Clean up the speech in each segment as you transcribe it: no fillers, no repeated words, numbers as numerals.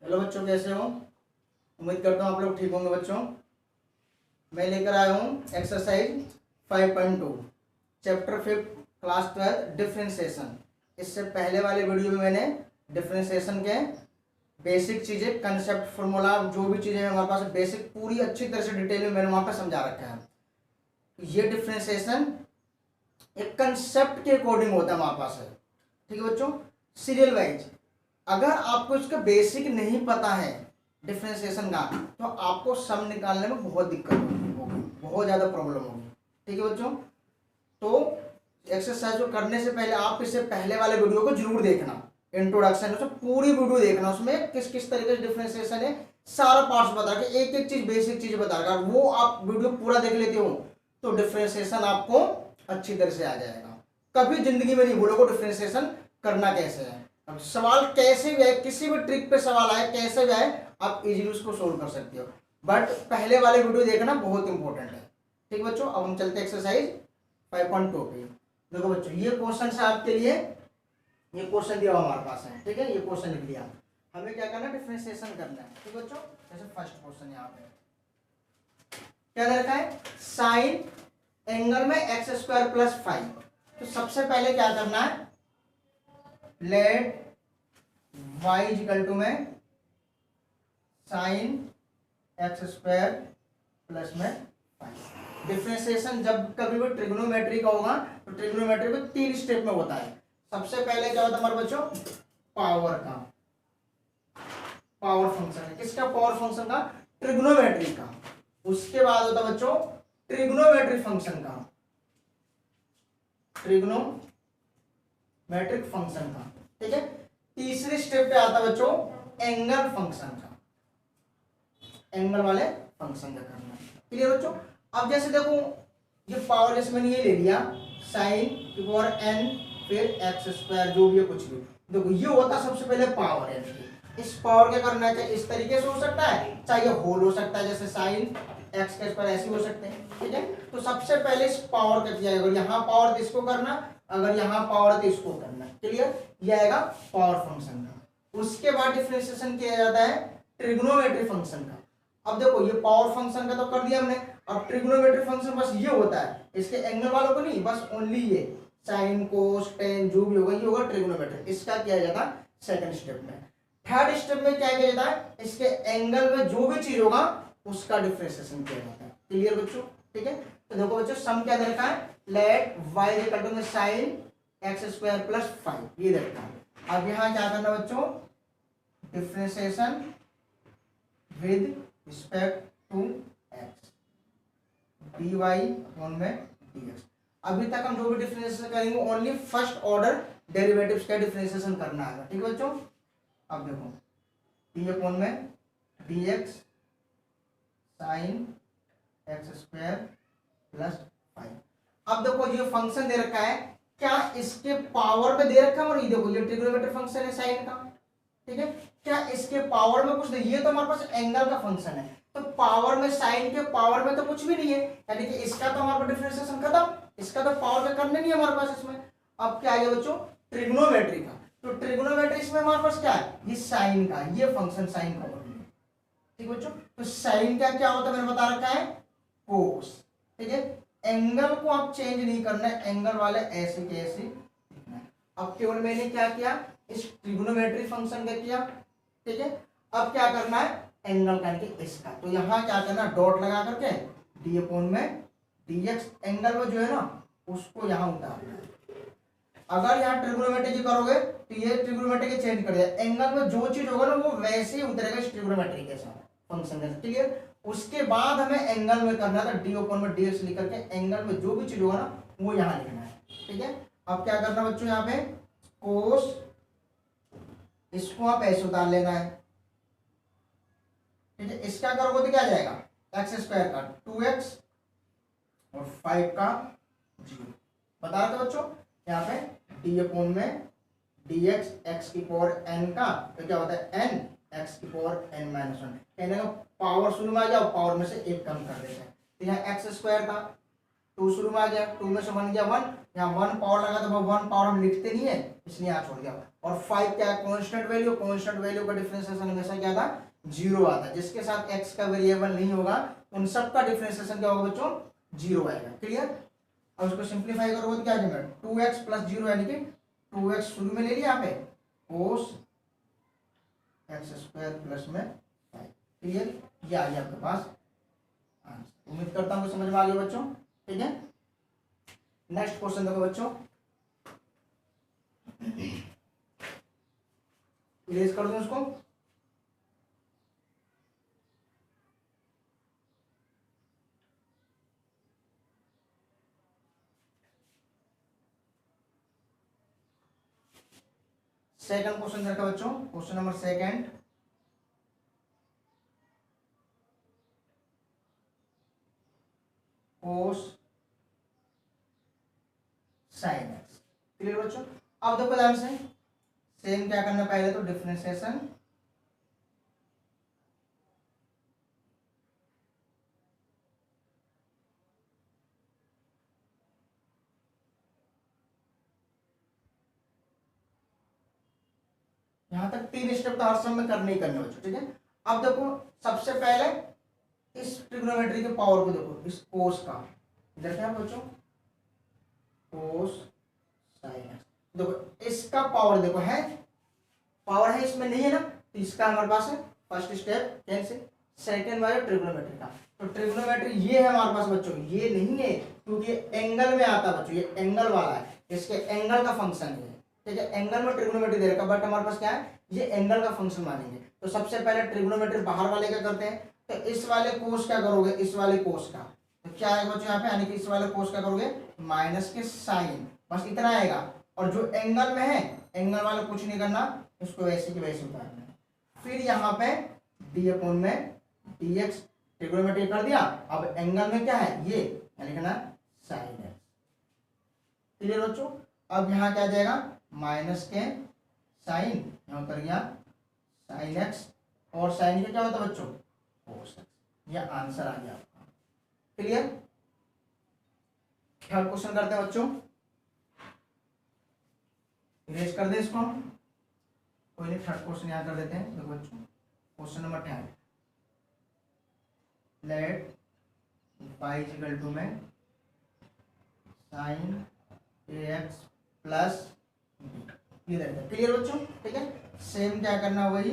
Hello बच्चों, कैसे हो? उम्मीद करता हूँ आप लोग ठीक होंगे। बच्चों, मैं लेकर आया हूँ एक्सरसाइज 5.2 चैप्टर 5 क्लास 12 डिफरेंशिएशन। इससे पहले वाले वीडियो में मैंने डिफरेंशिएशन के बेसिक चीज़ें, कंसेप्ट, फॉर्मूला, जो भी चीज़ें हमारे पास बेसिक पूरी अच्छी तरह से डिटेल में मैंने वहाँ पर समझा रखा है। ये डिफरेंशिएशन एक कंसेप्ट के अकॉर्डिंग होता है हमारे पास है। ठीक है बच्चों, सीरियल वाइज। अगर आपको इसका बेसिक नहीं पता है डिफरेंशिएशन का, तो आपको सम निकालने में बहुत दिक्कत होगी, बहुत ज़्यादा प्रॉब्लम होगी। ठीक है बच्चों, तो एक्सरसाइज को करने से पहले आप इससे पहले वाले वीडियो को जरूर देखना, इंट्रोडक्शन, उसमें पूरी वीडियो देखना। उसमें किस किस तरीके से डिफरेंशिएशन है सारा पार्ट्स बता के, एक एक चीज, बेसिक चीज बता रहा, वो आप वीडियो पूरा देख लेते हो तो डिफरेंशिएशन आपको अच्छी तरह से आ जाएगा। कभी जिंदगी में नहीं भूलोगे डिफरेंशिएशन करना कैसे है। अब सवाल कैसे भी आए, किसी भी ट्रिक पे सवाल आए, कैसे भी आए, आप इजीली उसको सोल्व कर सकते हो। बट पहले वाले वीडियो देखना बहुत इंपॉर्टेंट है। ठीक है बच्चों, अब हम चलते हैं एक्सरसाइज 5.2 पे। देखो बच्चों, ये क्वेश्चन है आपके लिए, ये क्वेश्चन दिया हुआ हमारे पास है। ठीक है, ये क्वेश्चन लिख लिया, हमें क्या करना है, डिफरेंशिएशन करना है। ठीक है बच्चों, जैसे फर्स्ट क्वेश्चन यहाँ पे क्या रखा है, साइन एंगल में एक्स स्क्वायर प्लस 5। तो सबसे पहले क्या करना है, लेट y इक्वल टू में साइन एक्स स्क्वायर प्लस में 5। डिफरेंशिएशन जब कभी भी ट्रिग्नोमेट्री का होगा तो ट्रिग्नोमेट्री को 3 स्टेप में होता है। सबसे पहले क्या होता है हमारे बच्चों, पावर का, पावर फंक्शन है। किसका पावर फंक्शन का, ट्रिग्नोमेट्री का। उसके बाद होता है बच्चों ट्रिग्नोमेट्रिक फंक्शन का, ट्रिग्नोमेट्रिक फंक्शन का। ठीक है, तीसरे स्टेप पे आता है बच्चों एंगल फंक्शन का, एंगल वाले फंक्शन का करना। क्लियर बच्चों? अब जैसे देखो, ये पावर, जैसे मैंने ये ले लिया साइन की पावर n, फिर एक्स स्क्वायर, जो भी है कुछ भी। देखो ये होता सबसे पहले पावर है। इस पावर क्या करना है, इस तरीके से हो सकता है, चाहे होल हो सकता है, जैसे साइन एक्स का स्क्वायर ऐसे हो सकते हैं। ठीक है, तो सबसे पहले इस पावर का किया, अगर यहाँ पावर तो इसको करना, अगर यहाँ पावर तो इसको करना। क्लियर, ये आएगा पावर फंक्शन का। उसके बाद डिफरेंशिएशन किया जाता है ट्रिग्नोमेट्री फंक्शन का। अब देखो, ये पावर फंक्शन का तो कर दिया हमने, अब ट्रिग्नोमेट्री फंक्शन बस ये होता है, इसके एंगल वालों को नहीं, बस ओनली ये साइन कोस टेन जो भी होगा ये होगा ट्रिग्नोमेट्री। इसका किया जाता है सेकंड स्टेप में। थर्ड स्टेप में क्या किया जाता है, इसके एंगल में जो भी चीज होगा उसका डिफरेंशिएशन किया जाता है। क्लियर बच्चों? ठीक है, तो देखो बच्चों, सम क्या दे रखा है, let y equal to sine x square plus 5, ये दे रखा है। अब यहाँ क्या करना बच्चों, differentiation with respect to x, dy upon में dx। अभी तक हम जो भी डिफरेंशिएशन करेंगे ओनली फर्स्ट ऑर्डर डेरिवेटिव्स का डिफरेंशिएशन करना है। ठीक है बच्चों, अब देखो d अपॉन में dx sine x square plus 5। अब देखो ये फंक्शन दे रखा है, क्या इसके पावर में दे रखा है, और ये देखो ये ट्रिग्नोमेट्रिक फंक्शन है साइन का। ठीक है, क्या इसके पावर में कुछ नहीं, ये तो हमारे पास एंगल का फंक्शन है, तो पावर में, साइन के पावर में तो कुछ भी नहीं है, यानी कि इसका तो हमारे पास डिफरेंशिएशन खत्म, इसका तो पावर में करने नहीं है हमारे पास इसमें। अब क्या है बच्चों, ट्रिग्नोमेट्री का। तो ट्रिग्नोमेट्री इसमें हमारे पास क्या है, ये साइन का, ये फंक्शन साइन का। ठीक बच्चों, तो साइन का क्या होता है मैंने बता रखा है, कोस। ठीक है, एंगल को आप चेंज नहीं करना है, एंगल वाले ऐसे के ऐसे लिखना है। अब केवल मैंने क्या किया, इस ट्रिग्नोमेट्री फंक्शन का किया। ठीक है, अब क्या करना है, एंगल करके इसका, तो यहाँ क्या करना, डॉट लगा करके डी अपॉन में dx, एंगल में जो है ना उसको यहाँ उतारना है। अगर यहाँ ट्रिग्नोमेट्री की करोगे तो ये ट्रिग्नोमेट्री के चेंज कर दिया, एंगल में जो चीज होगा ना वो वैसे ही उतरेगा इस ट्रिग्नोमेट्री के साथ फंक्शन के साथ। क्लियर, उसके बाद हमें एंगल में करना था, डी ओपन में dx लिख करके एंगल में जो भी चीज होगा ना वो यहाँ लिखना है। ठीक है, अब क्या करना बच्चों, यहाँ पे कोस, इसको आप ऐसे उतार लेना है। ठीक है, इसका करोगे तो क्या आ जाएगा, एक्स स्क्वायर का 2x और 5 का 0। बता रहे थे बच्चों, यहाँ पे डी अपॉन में dx x की पावर n का, तो क्या होता है n x की पावर n माइनस 1। कहने का पावर शुरू में आ जाओ, पावर में से एक कम कर देते हैं। तो यहाँ एक्स स्क्वायर था, 2 शुरू में आ गया, 2 में से 1 गया 1, यहाँ 1 पावर लगा तो 1 पावर हम लिखते नहीं है, इसलिए यहाँ छोड़ दिया। और 5 क्या है, कांस्टेंट वैल्यू, कांस्टेंट वैल्यू का डिफरेंशिएशन हमेशा क्या था, 0 आता है। जिसके साथ x का वेरिएबल नहीं होगा उन सब का डिफरेंशिएशन क्या होगा बच्चों, 0 आएगा। क्लियर। अब उसको सिंप्लीफाई करोगे तो क्या आ जाएगा, 2x प्लस 0 यानी कि 2x शुरू में ले लिया यहाँ पे, कोस एक्स स्क्वायर प्लस में 5। क्लियर, ये आ गया आपके पास आंसर। उम्मीद करता हूँ समझ में आ गया बच्चों। ठीक है, नेक्स्ट क्वेश्चन देखो बच्चों, इरेज कर दूं उसको। सेकंड क्वेश्चन देखो बच्चों, क्वेश्चन नंबर सेकंड, कोस साइन एक्स। क्लियर बच्चों। अब देखो ध्यान से, सेम क्या करना, पहले तो डिफरेंशिएशन यहां तक 3 स्टेप तो हर समय करने ही करने बच्चों। ठीक है, अब देखो सबसे पहले इस ट्रिग्नोमेट्री के पावर को देखो, इस कोस का, इधर क्या बच्चों, कोस साइन एक्स। देखो इसका पावर देखो है, पावर है इसमें नहीं है ना, तो इसका हमारे पास है फर्स्ट स्टेप कैंसिल। सेकंड वाला ट्रिग्नोमेट्री का, तो ट्रिग्नोमेट्री ये है हमारे पास बच्चों, ये नहीं है क्योंकि एंगल में आता है बच्चों, ये एंगल वाला है, इसके एंगल का फंक्शन है। ठीक है, एंगल में ट्रिग्नोमेट्री दे रखा, बट हमारे पास क्या है, ये एंगल का फंक्शन मानेंगे। तो सबसे पहले ट्रिग्नोमेट्री बाहर वाले का करते हैं, तो इस वाले कोस क्या करोगे, इस वाले कोस का, तो क्या आएगा बच्चों यहाँ पे, यानी कि इस वाले कोस का करोगे माइनस के साइन, बस इतना आएगा। और जो एंगल में है, एंगल वाला कुछ नहीं करना, इसको वैसे की वैसे उतारना है। फिर यहाँ पे डी अपॉन में डी एक्स ट्रिग्नोमेट्री कर दिया। अब एंगल में क्या है, ये लिखना साइन एक्स। क्लियर बच्चों। अब यहाँ क्या आ जाएगा, माइनस के साइन, यहाँ उतर गया साइन एक्स, और साइन के क्या होता है बच्चों, कोस एक्स। यह आंसर आ गया आपका। क्लियर। थर्ड क्वेश्चन करते हैं बच्चों, इरेज कर दे इसको, कोई नहीं, थर्ड क्वेश्चन यहाँ कर देते हैं। देखो बच्चों, question number 10, let y equal to में साइन ax प्लस बी, ये रहता है। क्लियर बच्चों। ठीक है, सेम क्या करना, वही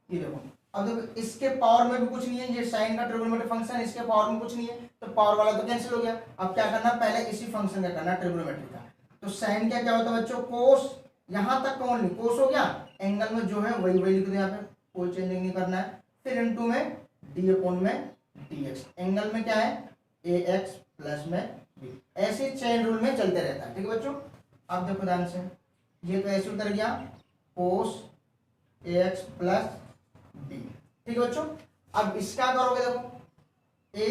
ये देखो। अब देखो इसके पावर में भी कुछ नहीं है, ये साइन का ट्रिग्नोमेट्रिक फंक्शन, इसके पावर में कुछ नहीं है, तो पावर वाला तो कैंसिल हो गया। अब क्या करना, पहले इसी फंक्शन का करना, ट्रिग्नोमेट्री का। तो साइन क्या क्या होता है बच्चों, कोस, यहां तक कौन नहीं, कोस हो गया, एंगल में जो है वही वही लिख दो यहाँ पे, कोई चेंजिंग नहीं करना है। फिर इनटू में डी अपॉन में डी एक्स, एंगल में क्या है, ए एक्स प्लस में बी। ऐसे चेन रूल में चलते रहता है। ठीक है बच्चों। अब देखो ध्यान से, ये तो ऐसे उतर गया, कोस ए एक्स प्लस बी। ठीक है बच्चों। अब इसका करोगे, देखो ए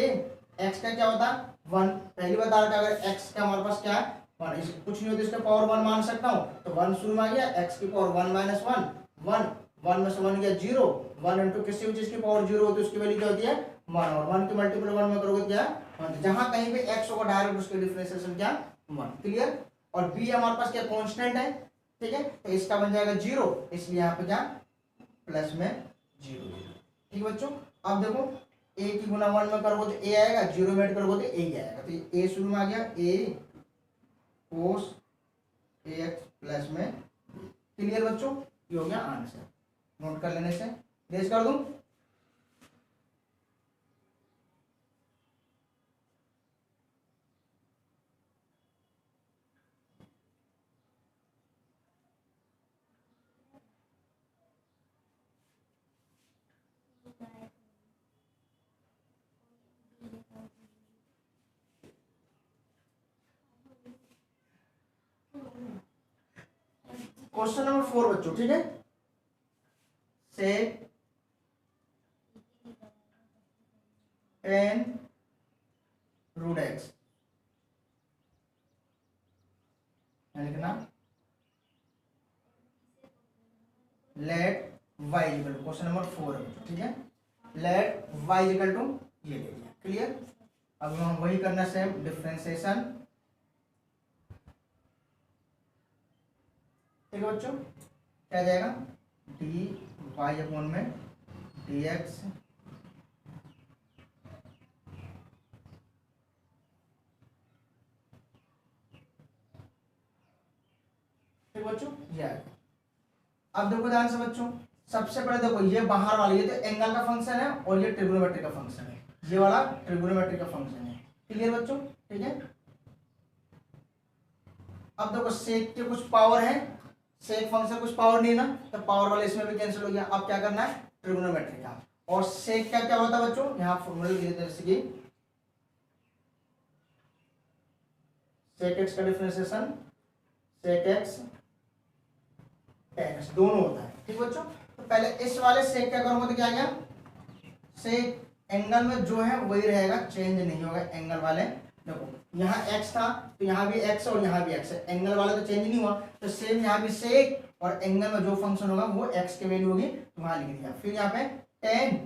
एक्स का क्या होता है 1, पहली बता रहा था, अगर एक्स का हमारे पास क्या है 1, इस कुछ नहीं होता, इसका पावर 1 मान सकता हूँ, तो 1 शुरू में आ गया, एक्स की पावर 1 माइनस 1, 1, 1 में से 1 गया 0, 1 इंटू किसी भी चीज की पावर 0 होती है उसकी वैल्यू क्या होती है 1, और 1 की मल्टीपल 1 में करोगे क्या 1, जहां कहीं भी एक्स होगा डायरेक्ट उसके डिफरेंशिएशन क्या 1। क्लियर। और बी हमारे पास क्या कांस्टेंट है, ठीक है, तो इसका बन जाएगा 0, इसलिए यहाँ पे क्या प्लस में 0। ठीक है बच्चों। अब देखो ए की गुना 1 में करोगे तो ए आएगा, 0 में ऐड करोगे तो ए ही आएगा, तो ए शुरू में आ गया, ए कोस ए एक्स प्लस में। क्लियर बच्चों, ये हो गया आंसर। नोट कर लेने से रेस कर दूं, क्वेश्चन नंबर 4 बच्चों। ठीक है, से 10 रूट एक्स लिखना let y equal to, question number 4 है, ठीक है, लेट y इक्वल टू ये ले लिया, क्लियर। अब हम वही करना सेम डिफरेंशिएशन, ठीक है बच्चों, क्या जाएगा डी वाई अपॉन में डी एक्स ठीक बच्चों, ये आएगा। अब देखो ध्यान से बच्चों, सबसे पहले देखो ये बाहर वाला, ये तो एंगल का फंक्शन है और ये ट्रिग्नोमेट्री का फंक्शन है, ये वाला ट्रिग्नोमेट्री का फंक्शन है, क्लियर बच्चों, ठीक है। अब देखो सेक के कुछ पावर है, सेक फंक्शन कुछ पावर नहीं ना, तो पावर वाले इसमें भी कैंसिल हो गया। अब क्या करना है ट्रिग्नोमेट्री का, और सेक का क्या होता है बच्चों, यहाँ फॉर्मूला लिख देते हैं जैसे कि सेक एक्स का differentiation sec x tan x दोनों होता है, ठीक बच्चों। तो पहले इस वाले सेक क्या करूंगा तो क्या आ गया, सेक एंगल में जो है वही रहेगा, चेंज नहीं होगा एंगल वाले। देखो यहाँ x था तो यहाँ भी x और यहाँ भी x है, एंगल वाला तो चेंज नहीं हुआ, तो सेम यहाँ भी सेक और एंगल में जो फंक्शन होगा वो x की वैल्यू होगी, तो वहां लिख दिया। फिर यहाँ पे tan,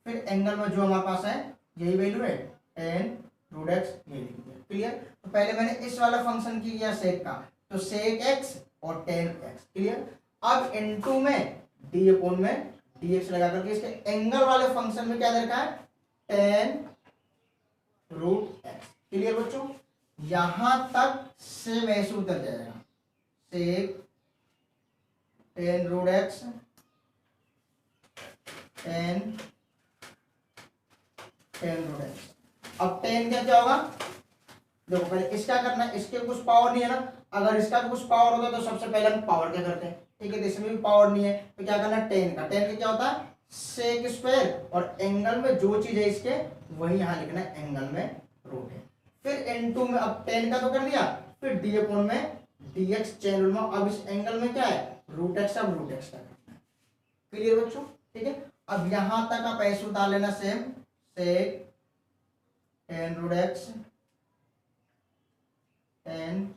फिर एंगल में जो हमारे पास है यही वैल्यू है tan रूट x, ये लिख दिया, क्लियर। तो पहले मैंने इस वाला फंक्शन की गया सेक का, तो सेक x और tan x, क्लियर। अब इनटू में d अपॉन में dx लगा करके इसके एंगल वाले फंक्शन में क्या दे रखा है tan रूट x, क्लियर बच्चों। यहां तक सेम ऐसे उतर जाएगा, sec tan root x tan root x। अब tan क्या होगा, देखो पहले इसका करना है, इसके कुछ पावर नहीं है ना, अगर इसका भी कुछ पावर होता तो सबसे पहले हम पावर क्या करते हैं, ठीक है, तो इसमें भी पावर नहीं है तो क्या करना है टेन का, टेन का क्या होता है सेक स्क्वायर, और एंगल में जो चीज है इसके वही यहाँ लिखना है, एंगल में रूट है। फिर n2 में अब टेन का तो कर दिया, फिर डी अपॉन में dx चेन रूल में, अब इस एंगल में क्या है रूट एक्स, अब रूट एक्स का करना है, क्लियर बच्चों, ठीक है। अब यहां तक आप ऐसे उतार लेना same, sec tan root x tan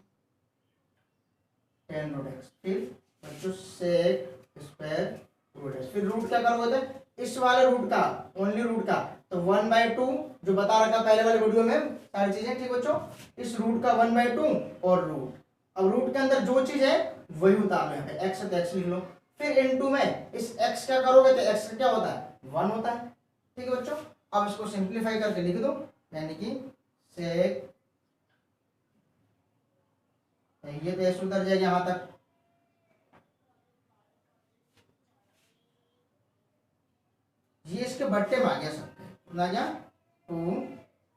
root x, फिर बच्चों सेक स्क्वायर रूट एक्स, फिर रूट क्या करोगे थे इस वाले रूट का, ओनली रूट का, तो 1/2 जो बता रखा पहले वाले वीडियो में सारी चीजें, ठीक बच्चों, इस रूट का 1/2 और रूट, अब रूट के अंदर जो चीज है वही उतार लो, एक्स है तो एक्स लिख लो। फिर इनटू में इस एक्स क्या करोगे तो एक्स क्या होता है 1 होता है, ठीक है बच्चों। अब इसको सिंप्लीफाई करके लिख दो, यानी कि सेक, ये तो ऐसे उतर जाएगा यहां तक, ये इसके भट्टे में आ गया सबके, कितना आ गया 2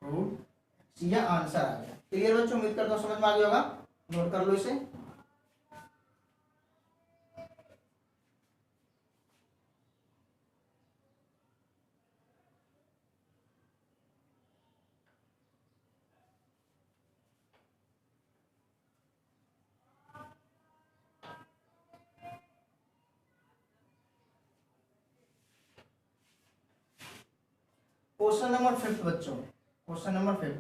रूट, ये आंसर आ गया, क्लियर बच्चों, उम्मीद करता हूं समझ में आ गया होगा, नोट कर लो इसे। क्वेश्चन नंबर 5 बच्चों, क्वेश्चन नंबर 5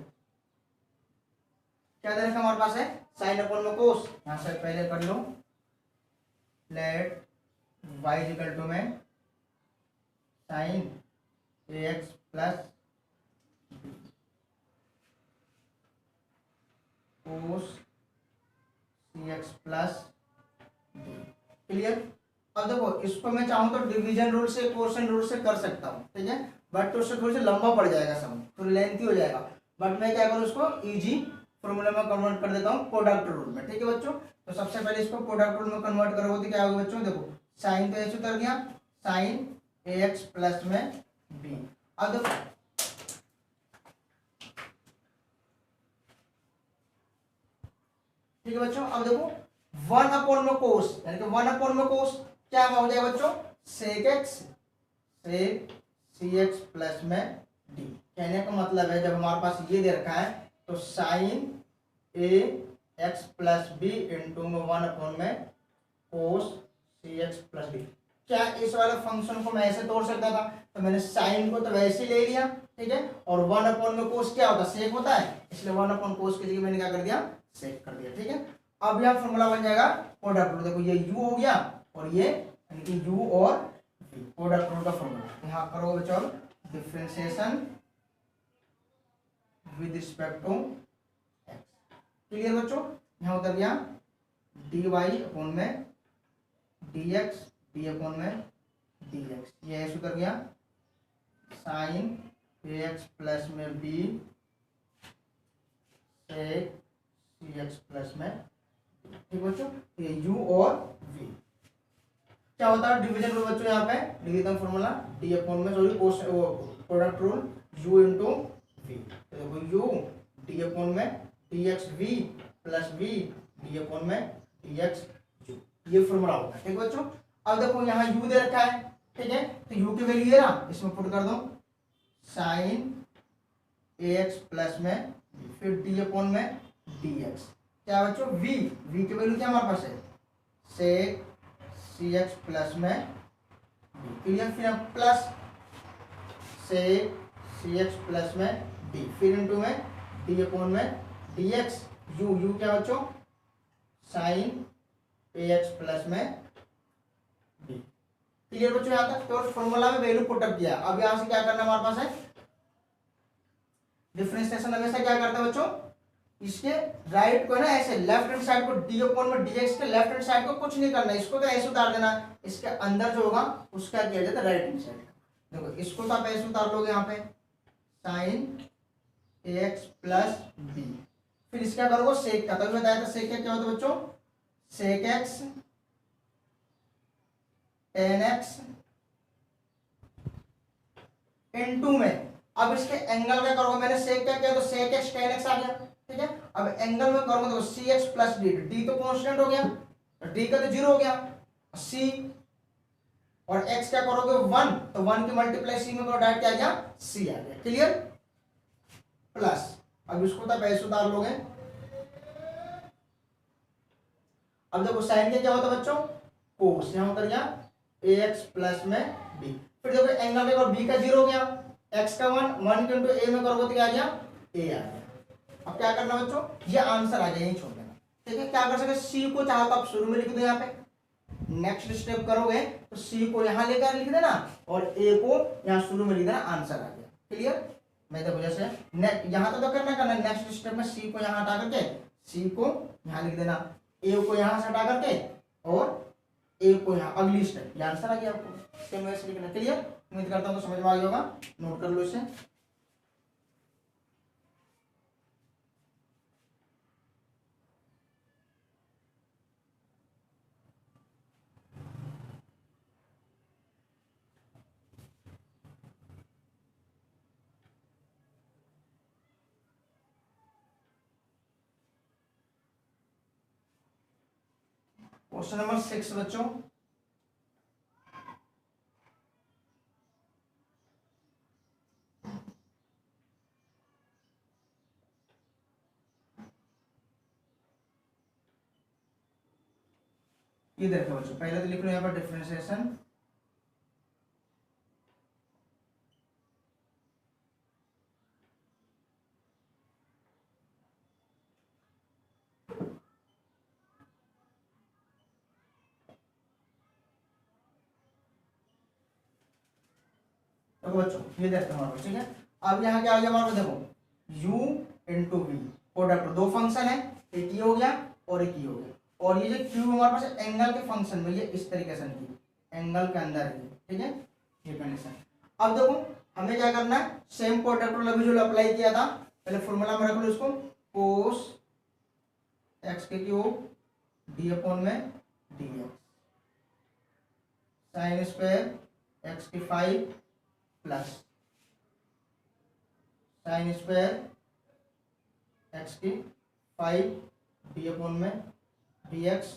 क्या दे रखा हमारे पास है साइन अपॉन में कोस, यहां से पहले कर लो, लेट y इक्वल टू में sine ax plus cos cx plus b, clear. अब देखो इसको मैं चाहूं तो डिवीजन रूल से क्वोशिएंट रूल से कर सकता हूं, ठीक है, बट उससे थोड़ी सी लंबा पड़ जाएगा, सब थोड़ी लेंथी हो जाएगा, बट मैं क्या करूं इसको इजी फॉर्मूला में कन्वर्ट कर देता हूं प्रोडक्ट रूल में, ठीक है बच्चों। तो सबसे पहले इसको प्रोडक्ट रूल में कन्वर्ट करोगे तो क्या होगा बच्चों, देखो साइन तो ऐसे उतर गया, साइन ax प्लस में b। अब देखो ठीक है बच्चों, अब देखो 1 अपॉन में कोस, यानी कि 1 अपॉन में कोस क्या हो जाएगा बच्चों सेक एक्स सेक सी एक्स प्लस में डी, कहने का मतलब है जब हमारे पास ये दे रखा है तो साइन ए एक्स प्लस बी इंटू में 1 अपॉन में कोस सी एक्स प्लस डी। क्या इस वाले फंक्शन को मैं ऐसे तोड़ सकता था, तो मैंने साइन को तो वैसे ही ले लिया, ठीक है, और 1 अपॉन में कोस क्या होता है सेक होता है, इसलिए 1 अपॉन कोस की जगह मैंने क्या कर दिया सेक कर दिया, ठीक है। अब यह फॉर्मूला बन जाएगा प्रोडक्ट, देखो ये u हो गया और ये यानी कि u और v प्रोडक्ट रूल का फॉर्मूला यहाँ करो बच्चों differentiation with respect to x। Clear बच्चों, यहाँ उतर गया dy अपॉन में dx d अपॉन में dx, ये ऐसे उतर गया साइन ax प्लस में b से cx प्लस में, ठीक बच्चों, ये u और v क्या होता है डिवीजन रूल बच्चों, यहाँ पे डिवीजन फॉर्मूला d अपॉन में sorry product rule u into v, तो देखो u d अपॉन में dx v plus v d upon में dx u, ये फॉर्मूला होता है। ठीक बच्चों, अब देखो यहाँ u दे रखा है, ठीक है, तो u की वैल्यू है ना, इसमें पुट कर दो साइन ax प्लस में फिर d अपॉन में dx, क्या बच्चों v की वैल्यू क्या हमारे पास है सेक cx प्लस में d, क्लियर, फिर प्लस सेक cx प्लस में d, फिर इनटू में d अपॉन में dx u क्या बच्चों साइन ax प्लस में d, क्लियर बच्चों, यहाँ तक तो फॉर्मूला में वैल्यू पुट अप किया। अब यहाँ से क्या करना हमारे पास है डिफरेंशिएशन हमेशा क्या करता है बच्चों, इसके राइट को है ना ऐसे लेफ्ट हैंड साइड को d अपॉन में dx के लेफ्ट हैंड साइड को कुछ नहीं करना, इसको तो ऐसे उतार देना, इसके अंदर जो होगा उसका किया जाता है राइट हैंड साइड का। देखो इसको तो आप ऐसे उतार लोगे यहाँ पे साइन ax प्लस b, फिर इसका करोगे सेक का, कभी बताया था सेक का क्या होता है बच्चों सेक x tan x इनटू में, अब इसके एंगल का करोगे, मैंने सेक क्या किया तो सेक x tan x आ गया, ठीक है, अब एंगल में करोगे तो cx प्लस d तो कांस्टेंट हो गया, d का तो 0 हो गया, c और x क्या करोगे 1, तो 1 की मल्टीप्लाई c में करो डायरेक्ट क्या आ गया c आ गया, क्लियर, प्लस अब इसको तो ऐसे उतार लोगे, अब देखो साइन के क्या होता है बच्चों कोस, यहां उतर गया ax प्लस में b, फिर देखो एंगल का b का 0 हो गया, x का 1 के इंटू a में करोगे तो क्या आ गया a आ गया। अब क्या करना बच्चों, ये आंसर आ गया, यही छोड़ देना, ठीक है, क्या कर सकते c को चाहो तो आप शुरू में लिख दो, यहाँ पे नेक्स्ट स्टेप करोगे तो c को यहाँ लेकर लिख देना और a को यहाँ शुरू में लिख देना, आंसर आ गया, क्लियर। मैं देखो जैसे यहाँ तो करना नेक्स्ट स्टेप में c को यहाँ हटा करके c को यहाँ लिख देना, a को यहाँ से हटा करके और a को यहाँ, अगली स्टेप, ये आंसर आ गया आपको, सेम वैसे लिखना, क्लियर। उम्मीद करता हूँ तो समझ में आ गया होगा, नोट कर लो इसे। क्वेश्चन नंबर 6 बच्चों, ये देखो बच्चों, पहले तो लिख लो यहाँ पर डिफरेंशिएशन देखो बच्चों, ये देखते हैं हमारे पास, ठीक है। अब यहाँ क्या आ गया हमारे पास, देखो u इंटू वी प्रोडक्ट, दो फंक्शन है, एक ये हो गया और एक ये हो गया, और ये जो q हमारे पास एंगल के फंक्शन में, ये इस तरीके से एंगल के अंदर है, ठीक है, ये कंडीशन। अब देखो हमें क्या करना है, सेम प्रोडक्ट रूल अभी जो अप्लाई किया था, पहले फॉर्मूला में रख लो इसको, कोस x के क्यूब d अपॉन में dx साइन स्क्वायर x की 5 प्लस साइन स्क्वायर x की 5 d अपॉन में dx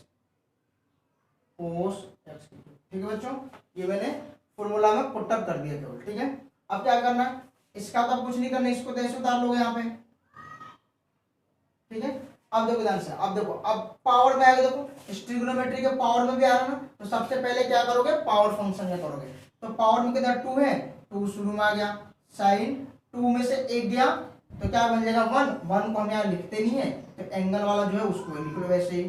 कोस x की, ठीक है बच्चों, ये मैंने फॉर्मूला में पुट अप कर दिया केवल, ठीक है। अब क्या करना है, इसका तो अब कुछ नहीं करना, इसको तो ऐसे उतार लोगे यहाँ पे, ठीक है। अब देखो ध्यान से, अब देखो, अब पावर में आएगा, देखो ट्रिग्नोमेट्री के पावर में भी आ रहा है ना, तो सबसे पहले क्या करोगे पावर फंक्शन में करोगे, तो पावर में कितना 2 है, 2 शुरू में आ गया, साइन 2 में से 1 गया तो क्या बन जाएगा 1 को हम यहाँ लिखते नहीं है, तो एंगल वाला जो है उसको लिख लो वैसे ही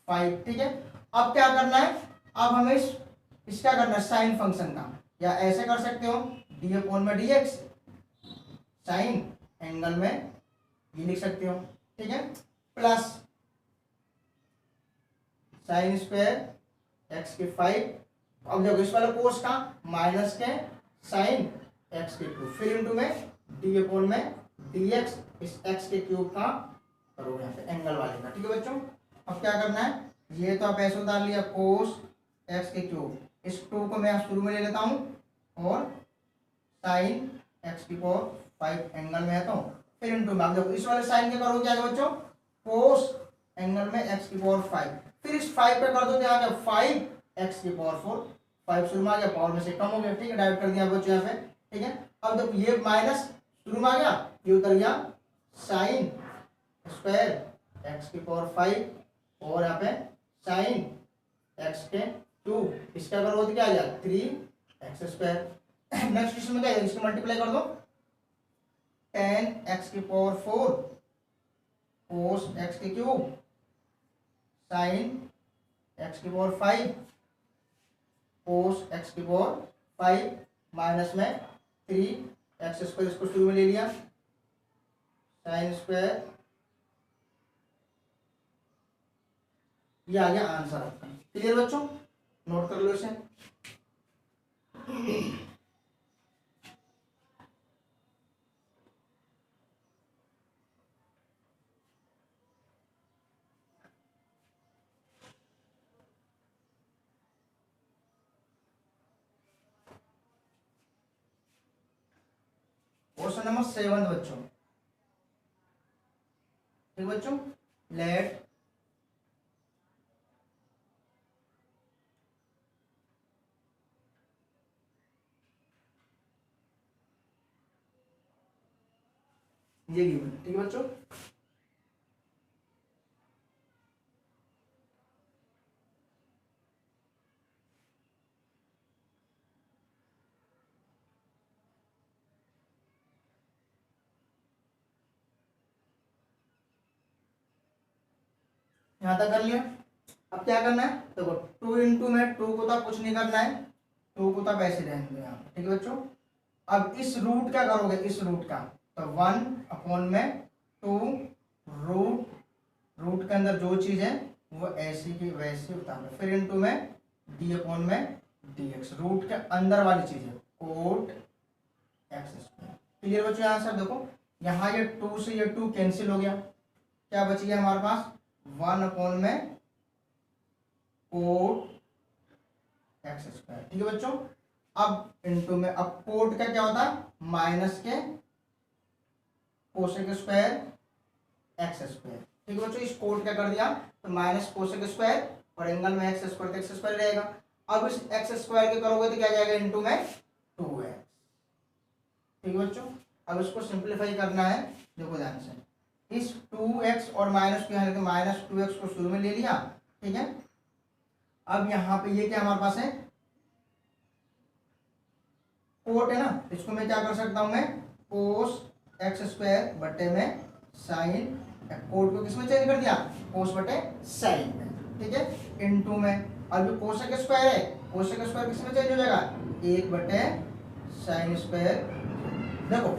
5, ठीक है। अब क्या करना है, अब हमें इसका करना है साइन फंक्शन का, या ऐसे कर सकते हो डी अपॉन में डी एक्स साइन एंगल में ये लिख सकते हो, ठीक है, प्लस साइन स्क्वायर एक्स के 5, अब देखो इस वाले कोस का माइनस के साइन एक्स के क्यूब, फिर इनटू में डी अपॉन में डी एक्स, इस एक्स के क्यूब का करोगे यहाँ पे एंगल वाले का, ठीक है बच्चों। अब क्या करना है, ये तो आप ऐसे उतार लिया कोस एक्स के क्यूब, इस 2 को मैं शुरू में ले लेता हूँ और साइन एक्स की पावर 5 एंगल में है, तो फिर इनटू में, देखो इस वाले साइन के करोगे क्या बच्चों, कोस एंगल में एक्स की पावर 5, फिर इस 5 पे कर दो तो यहाँ 5 एक्स की पावर 4, 5 शुरू में आ गया, पावर में से कम हो गया, ठीक है, डाइवर्ट कर दिया बच्चों यहाँ पे, ठीक है। अब देखो ये माइनस शुरू में आ गया, ये उतर गया साइन स्क्वायर एक्स की पावर 5 और यहाँ पे साइन एक्स के 2, इसका करोगे तो क्या आ गया 3 एक्स स्क्वायर। नेक्स्ट इसमें क्या है, इसको मल्टीप्लाई कर दो 10 एक्स की पावर 4 कोस एक्स के क्यूब साइन एक्स की पावर 5 कोस एक्स की पावर 5 माइनस में 3 एक्स स्क्वायर, इसको शुरू में ले लिया साइन स्क्वायर, ये आ गया आंसर आपका। क्लियर बच्चों, नोट कर लो इसे। क्वेश्चन नंबर 7 बच्चों, ठीक बच्चों, लेट ये गिवन, ठीक है बच्चों। यहां तक कर लिया, अब क्या करना है, देखो 2 इंटू में 2 को तो कुछ नहीं करना है, 2 को तो ऐसे रहने दो यहाँ, ठीक है बच्चों। अब इस रूट क्या करोगे, इस रूट का, तो 1 अपॉन में 2 रूट के अंदर जो चीज है वो ऐसी की वैसी उतारो, फिर इनटू में डी अपॉन में डी एक्स, रूट के अंदर वाली चीज है कोट एक्स स्क्वायर। क्लियर बच्चों, यहाँ से देखो यहाँ ये 2 से ये 2 कैंसिल हो गया, क्या बच गया हमारे पास 1 अपॉन में कोट एक्स स्क्वायर, ठीक है बच्चों। अब इनटू में, अब कोट का क्या होता है माइनस के कोसेक स्क्वायर एक्स स्क्वायर, ठीक है बच्चों। इस कोट क्या कर दिया, तो माइनस कोसेक स्क्वायर और एंगल में एक्स स्क्वायर, तो एक्स स्क्वायर रहेगा। अब इस एक्स स्क्वायर के करोगे तो क्या जाएगा इनटू में 2x, ठीक है बच्चों। अब इसको सिंप्लीफाई करना है, देखो ध्यान से, इस 2x और माइनस को यहाँ माइनस 2x को शुरू में ले लिया, ठीक है। अब यहाँ पे ये क्या हमारे पास है कोट है ना, इसको मैं क्या कर सकता हूं, मैं कोस एक्स स्क्वायर बटे में साइन, कोट को किसमें चेंज कर दिया कोस बटे साइन में, ठीक है, इनटू में, अब कोसेक स्क्वायर है, कोसेक स्क्वायर किसमें चेंज हो जाएगा 1 बटे साइन स्क्वायर। देखो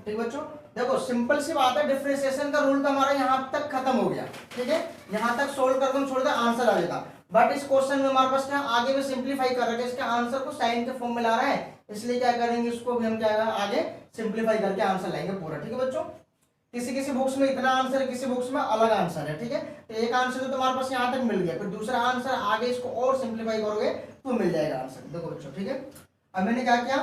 ठीक बच्चों, देखो सिंपल सी बात है, डिफरेंशिएशन का रूल तो हमारा यहाँ तक खत्म हो गया, ठीक है, यहाँ तक सोल्व कर दो, छोड़ दे आंसर आ जाएगा। बट इस क्वेश्चन में हमारे पास क्या आगे में सिंप्लीफाई कर रहे हैं, इसके आंसर को साइन के फॉर्म में ला रहा है, इसलिए क्या करेंगे इसको भी हम क्या आगे सिंप्लीफाई करके आंसर लाएंगे पूरा, ठीक है बच्चों। किसी किसी बुक्स में इतना आंसर है, किसी बुक्स में अलग आंसर है, ठीक है। तो एक आंसर तो तुम्हारे पास यहाँ तक मिल गया, फिर दूसरा आंसर आगे इसको और सिंप्लीफाई करोगे तो मिल जाएगा आंसर। देखो बच्चों, ठीक है, अब मैंने क्या किया,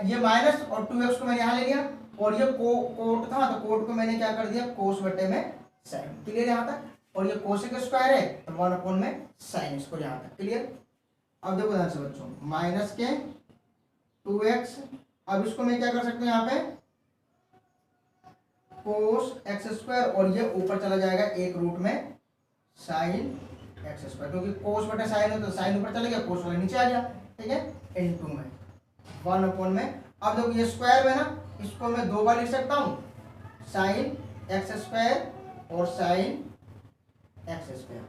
ये माइनस और 2x को मैंने यहाँ ले लिया, और ये कोट था तो कोट को मैंने क्या कर दिया कोस बटे में साइन, क्लियर यहाँ तक। और ये कोसेक स्क्वायर है तो 1 अपॉन में साइन, इसको यहाँ तक क्लियर। अब देखो ध्यान से बच्चों, माइनस के 2x, अब इसको मैं क्या कर सकता हूँ यहाँ पे कोस एक्स स्क्वायर, और ये ऊपर चला जाएगा एक रूट में साइन एक्स स्क्वायर, क्योंकि कोस बटे साइन है तो साइन ऊपर चला गया, कोस वाला नीचे आ गया, ठीक है, इनटू में 1 अपॉन में। अब देखो ये स्क्वायर में ना, इसको मैं 2 बार लिख सकता हूँ साइन एक्स स्क्वायर और साइन एक्स स्क्वायर।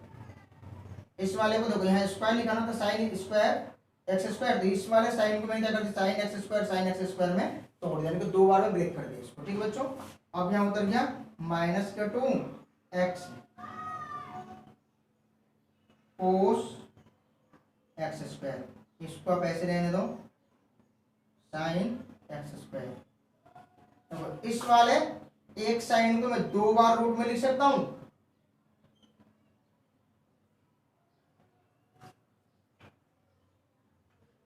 इस वाले को देखो यहाँ स्क्वायर लिखा ना, तो साइन स्क्वायर एक्स स्क्वायर, तो इस वाले साइन को मैंने क्या कर दिया साइन एक्स स्क्वायर में तोड़ दिया, यानी कि 2 बार में ब्रेक कर दिया इसको। ठीक है बच्चों, अब यहाँ उतर गया -2x कोस एक्स स्क्वायर, इसको आप ऐसे रहने दो साइन एक्स स्क्वायर। तो इस वाले एक साइन को मैं 2 बार रूट में लिख सकता हूं,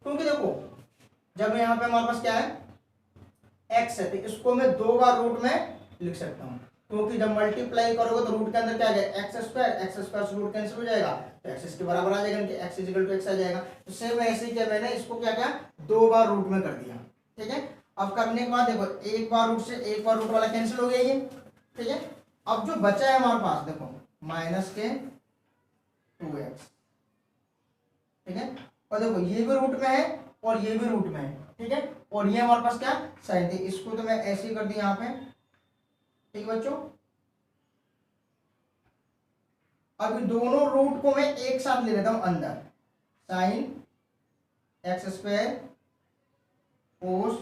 क्योंकि देखो जब यहाँ पे हमारे पास क्या है x है, तो इसको मैं 2 बार रूट में लिख सकता हूँ, क्योंकि जब मल्टीप्लाई करोगे तो रूट के अंदर क्या आ जाएगा एक्स स्क्वायर से रूट कैंसिल हो जाएगा, तो एक्स इसके बराबर आ जाएगा, एक्स इक्वल टू एक्स आ जाएगा। तो सेम ऐसे ही क्या मैंने इसको क्या किया 2 बार रूट में कर दिया। ठीक है, अब करने के बाद देखो एक बार रूट से एक बार रूट वाला कैंसिल हो गया ये। ठीक है, अब जो बचा है हमारे पास देखो -2x। ठीक है, और देखो ये भी रूट में है और ये भी रूट में है। ठीक है, और ये हमारे पास क्या साइन थी, इसको तो मैं ऐसे ही कर दिया यहाँ पे। ठीक है बच्चों, अब दोनों रूट को मैं एक साथ ले लेता हूं अंदर, sign x square cos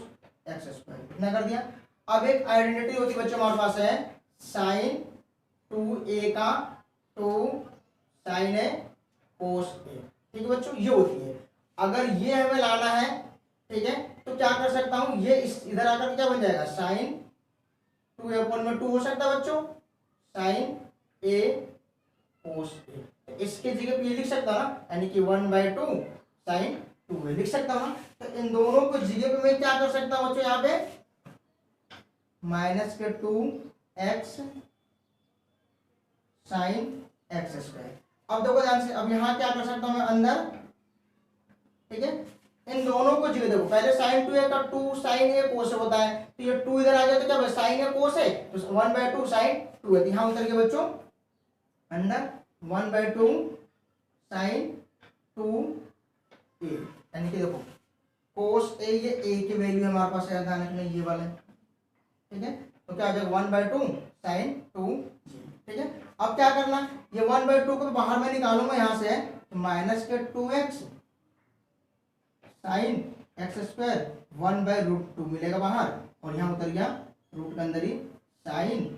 x square, कितना कर दिया। अब एक आइडेंटिटी होती है बच्चों हमारे पास है साइन 2a का 2 साइन ए कोस ए। ठीक है बच्चों, ये होती है। अगर ये हमें लाना है, ठीक है, तो क्या कर सकता हूं, ये इधर आकर क्या बन जाएगा साइन 2a/2 हो सकता है बच्चों, साइन ए कोस ए। इसके जगह पे लिख सकता हूं ना, यानी कि 1/2 साइन 2a लिख सकता हूं ना। तो इन दोनों को जगह पे मैं क्या कर सकता हूं बच्चों, यहाँ पे -2x साइन एक्स स्क्वायर। अब देखो ध्यान से, अब यहाँ क्या कर सकता हूं मैं अंदर। ठीक है, इन दोनों को जगह देखो, पहले साइन 2a का 2 साइन ए कोस होता है, तो ये 2 इधर आ गया तो क्या साइन ए कोस है, तो 1/2 साइन 2 है। यहाँ उतर गया बच्चों अंदर 1/2 साइन 2a, यानी कि देखो कोस ए, ये ए की वैल्यू हमारे पास है ध्यान रखना ये वाले। ठीक है, तो क्या आ जाएगा 1/2 साइन 2g। ठीक है, अब क्या करना, ये 1/2 को बाहर में निकालूंगा यहाँ से, तो -2x साइन एक्स स्क्वायर 1/√2 मिलेगा बाहर, और यहाँ उतर गया रूट के अंदर ही साइन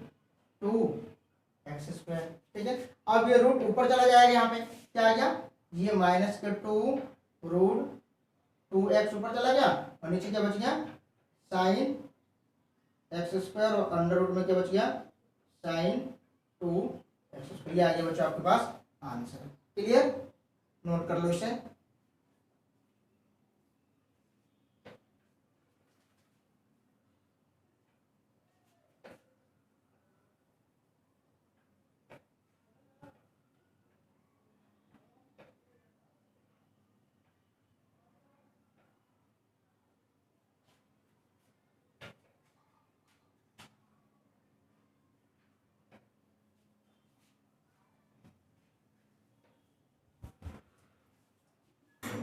2x स्क्वायर। ठीक है, अब ये रूट ऊपर चला जाएगा, यहाँ पे क्या आ गया ये -2√2x ऊपर चला गया, और नीचे क्या बच गया साइन एक्स स्क्वायर, और अंडर रूट में क्या बच गया साइन 2x स्क्वायर। ये आ गया बच्चों आपके पास आंसर। क्लियर, नोट कर लो इसे।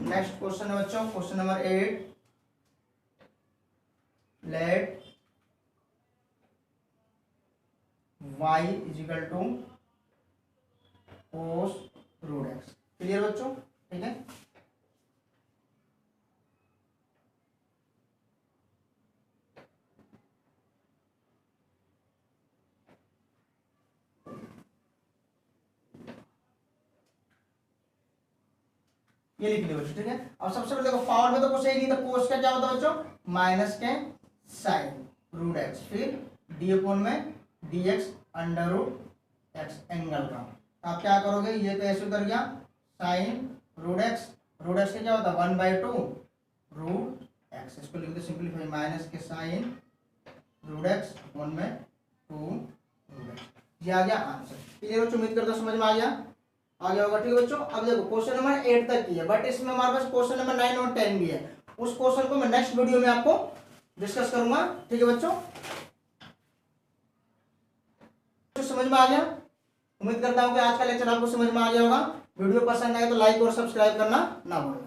नेक्स्ट क्वेश्चन है बच्चों, question number 8। Let y = cos √x। Clear बच्चों, ठीक है। ये लिख लिया बच्चों, ठीक है। अब सबसे पहले देखो पावर में तो कुछ ही नहीं था, कोस का क्या होता है बच्चों माइनस के साइन √x, फिर d/में dx √x एंगल का। आप क्या करोगे, ये तो ऐसे उतर गया साइन √x, √x का क्या होता है 1/2 √x, इसको लिख दो सिंपलीफाई माइनस के साइन √x 1/2 √x। ये आ गया आंसर। क्लियर बच्चों, उम्मीद करता हूं समझ में आ गया होगा। ठीक है बच्चों, अब देखो क्वेश्चन नंबर 8 तक की है, बट इसमें हमारे पास क्वेश्चन नंबर 9 और 10 भी है। उस क्वेश्चन को मैं नेक्स्ट वीडियो में आपको डिस्कस करूंगा। ठीक है बच्चों, समझ में आ गया। उम्मीद करता हूं कि आज का लेक्चर आपको समझ में आ गया होगा। वीडियो पसंद आए तो लाइक और सब्सक्राइब करना ना भूलना।